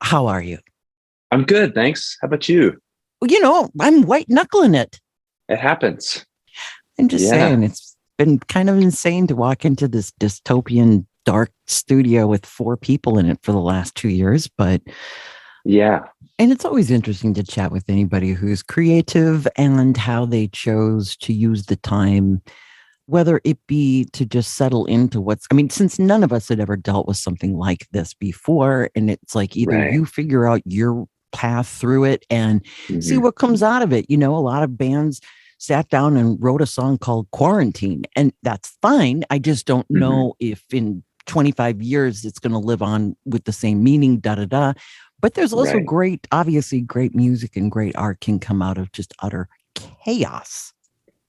How are you? I'm good, thanks. How about you? Well, I'm white knuckling it. It happens. I'm just Yeah. saying, it's been kind of insane to walk into this dystopian dark studio with four people in it for the last 2 years. Yeah. And it's always interesting to chat with anybody who's creative and how they chose to use the time, whether it be to just settle into since none of us had ever dealt with something like this before. And it's like either Right. you figure out your path through it and see hmm what comes out of it. A lot of bands sat down and wrote a song called Quarantine, and that's fine. I just don't hmm know if in 25 years it's going to live on with the same meaning, da da da. But there's also Right. obviously great music and great art can come out of just utter chaos.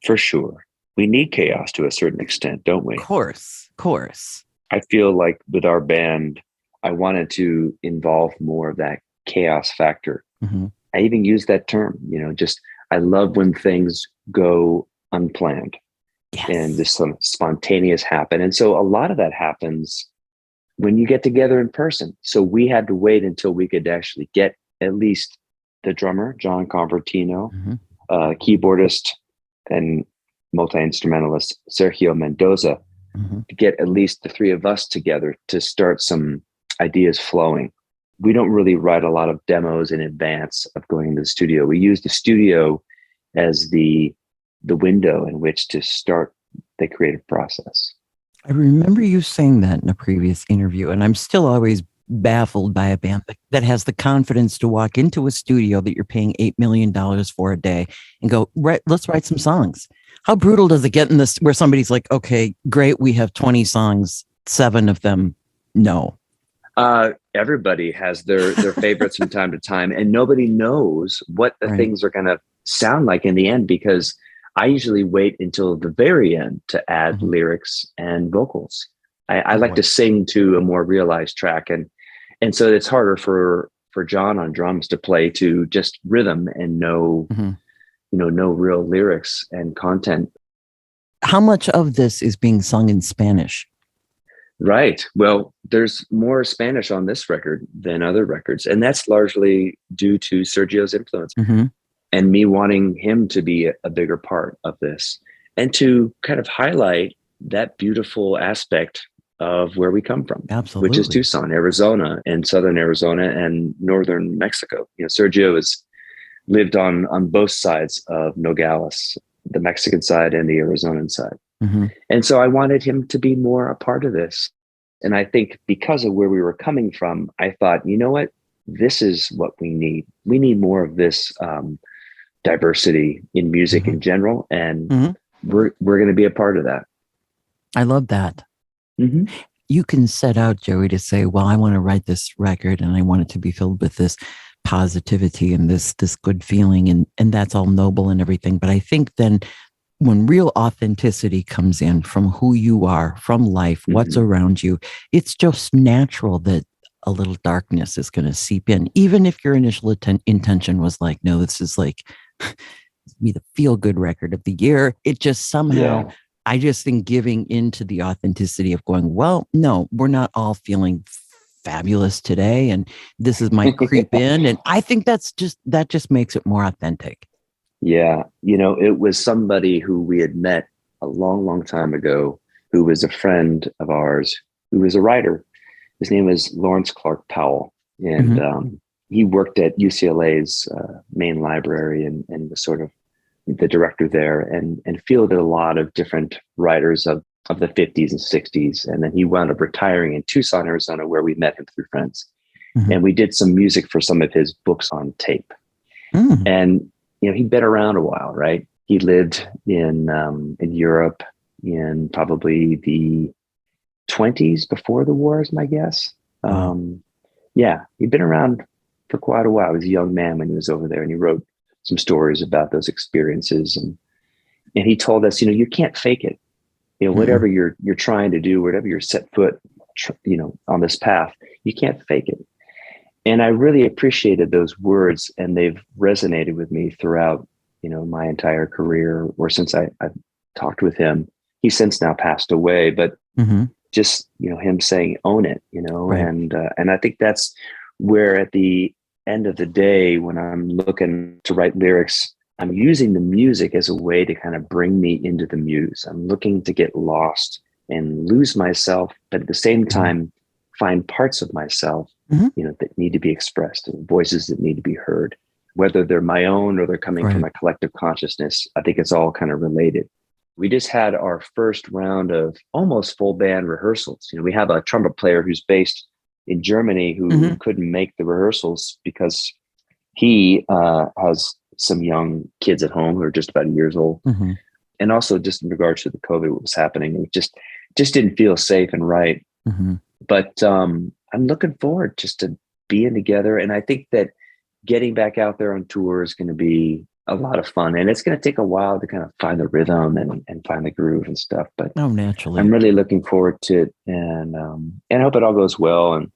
For sure. We need chaos to a certain extent, don't we? Course. I feel like with our band, I wanted to involve more of that chaos factor. Mm-hmm. I even use that term, just I love when things go unplanned and Yes. just some spontaneous happen. And so a lot of that happens when you get together in person. So we had to wait until we could actually get at least the drummer, John Convertino, Mm-hmm. keyboardist and multi-instrumentalist, Sergio Mendoza, Mm-hmm. to get at least the three of us together to start some ideas flowing. We don't really write a lot of demos in advance of going into the studio. We use the studio as the window in which to start the creative process. I remember you saying that in a previous interview, and I'm still always baffled by a band that has the confidence to walk into a studio that you're paying $8 million for a day and go, right, let's write some songs. How brutal does it get in this where somebody's like, okay, great, we have 20 songs, 7 of them, no. Everybody has their favorites from time to time, and nobody knows what the Right. things are going to sound like in the end, because I usually wait until the very end to add Mm-hmm. lyrics and vocals. I Oh like boy. to sing to a more realized track, and so it's harder for John on drums to play to just rhythm and Mm-hmm. no real lyrics and content. How much of this is being sung in Spanish? Right. Well, there's more Spanish on this record than other records, and that's largely due to Sergio's influence Mm-hmm. and me wanting him to be a bigger part of this and to kind of highlight that beautiful aspect of where we come from, which is Absolutely. Tucson, Arizona, and southern Arizona and northern Mexico. Sergio has lived on both sides of Nogales, the Mexican side and the Arizonan side. Mm-hmm. And so I wanted him to be more a part of this. And I think because of where we were coming from, I thought, you know what? This is what we need. We need more of this diversity in music Mm-hmm. in general. And Mm-hmm. we're going to be a part of that. I love that. Mm-hmm. You can set out, Joey, to say, well, I want to write this record and I want it to be filled with this positivity and this good feeling, and that's all noble and everything. But I think then when real authenticity comes in from who you are, from life, what's Mm-hmm. around you, it's just natural that a little darkness is going to seep in, even if your initial intention was like, no, this is like be the feel good record of the year. It just somehow, Yeah. I just think giving into the authenticity of going, well, no, we're not all feeling fabulous today. And this is my creep in. And I think that just makes it more authentic. Yeah. It was somebody who we had met a long, long time ago, who was a friend of ours, who was a writer. His name was Lawrence Clark Powell. And Mm-hmm. he worked at UCLA's main library and was sort of the director there and fielded a lot of different writers of the 50s and 60s. And then he wound up retiring in Tucson, Arizona, where we met him through friends. Mm-hmm. And we did some music for some of his books on tape. Mm. And, he'd been around a while, right? He lived in Europe in probably the 20s before the war is my guess. Wow. Yeah, he'd been around for quite a while. He was a young man when he was over there, and he wrote some stories about those experiences. And he told us, you can't fake it. Whatever you're trying to do, whatever you're set foot, on this path, you can't fake it. And I really appreciated those words, and they've resonated with me throughout, my entire career, or since I've talked with him. He's since now passed away, but Mm-hmm. just, him saying, own it, Right. and I think that's where at the end of the day, when I'm looking to write lyrics, I'm using the music as a way to kind of bring me into the muse. I'm looking to get lost and lose myself, but at the same time, find parts of myself, that need to be expressed, and voices that need to be heard, whether they're my own or they're coming from a collective consciousness. I think it's all kind of related. We just had our first round of almost full band rehearsals. We have a trumpet player who's based in Germany who couldn't make the rehearsals because he has some young kids at home who are just about years old. And also just in regards to the COVID, what was happening, it just didn't feel safe and right. But I'm looking forward just to being together. And I think that getting back out there on tour is going to be a lot of fun. And it's going to take a while to kind of find the rhythm and find the groove and stuff. But naturally, I'm really looking forward to it. And I hope it all goes well. And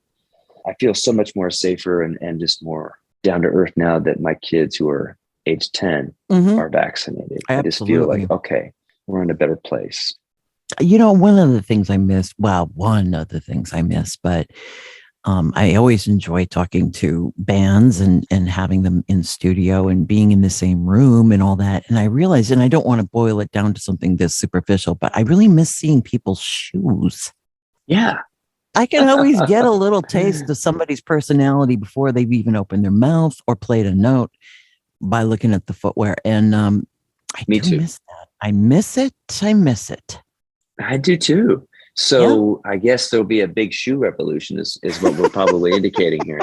I feel so much more safer and just more down to earth now that my kids who are age 10 are vaccinated. I just feel like, okay, we're in a better place. One of the things I miss, but I always enjoy talking to bands and having them in studio and being in the same room and all that. And I realize, and I don't want to boil it down to something this superficial, but I really miss seeing people's shoes. Yeah. I can always get a little taste of somebody's personality before they've even opened their mouth or played a note by looking at the footwear. And I miss that. I miss it. I do too. So I guess there'll be a big shoe revolution is what we're probably indicating here.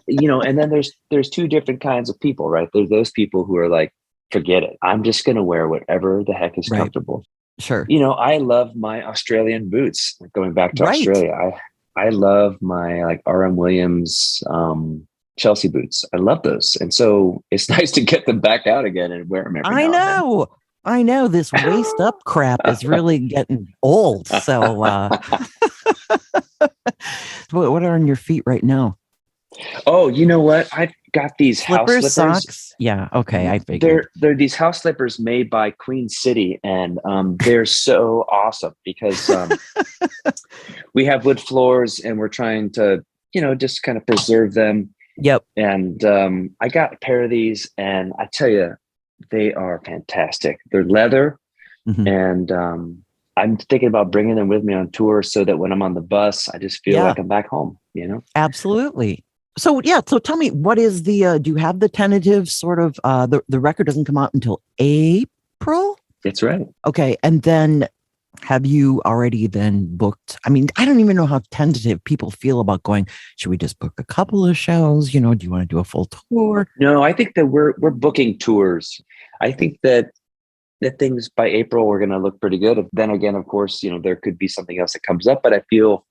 And then there's two different kinds of people, right? There's those people who are like, forget it. I'm just going to wear whatever the heck is comfortable. Sure. I love my Australian boots. Going back to Australia, I love my like RM Williams Chelsea boots. I love those. And so it's nice to get them back out again and wear them every now I know this waist up crap is really getting old. So what are on your feet right now? Oh, you know what? I've got these house slippers. Socks. Yeah. Okay. I figured. They're these house slippers made by Queen City. And they're so awesome because we have wood floors and we're trying to, just kind of preserve them. Yep. And I got a pair of these and I tell you, they are fantastic. They're leather. And I'm thinking about bringing them with me on tour so that when I'm on the bus, I just feel like I'm back home, Absolutely. So, so tell me, what is do you have the tentative sort of, the record doesn't come out until April? That's right. Okay. And then have you already then booked? I mean, I don't even know how tentative people feel about going, should we just book a couple of shows? Do you want to do a full tour? No, I think that we're booking tours. I think that things by April are going to look pretty good. Then again, of course, there could be something else that comes up, but I feel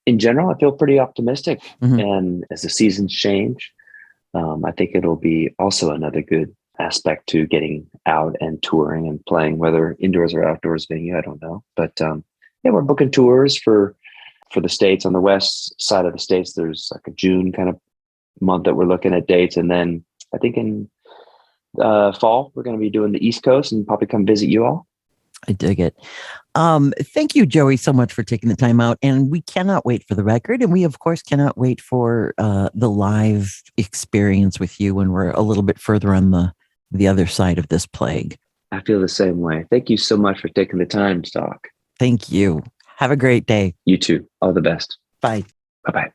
in general, I feel pretty optimistic. And as the seasons change, I think it'll be also another good aspect to getting out and touring and playing, whether indoors or outdoors venue, I don't know. But we're booking tours for the States. On the west side of the States, there's like a June kind of month that we're looking at dates. And then I think in fall, we're going to be doing the East Coast and probably come visit you all. I dig it. Thank you, Joey, so much for taking the time out. And we cannot wait for the record. And we, of course, cannot wait for the live experience with you when we're a little bit further on the other side of this plague. I feel the same way. Thank you so much for taking the time to talk. Thank you. Have a great day. You too. All the best. Bye. Bye-bye.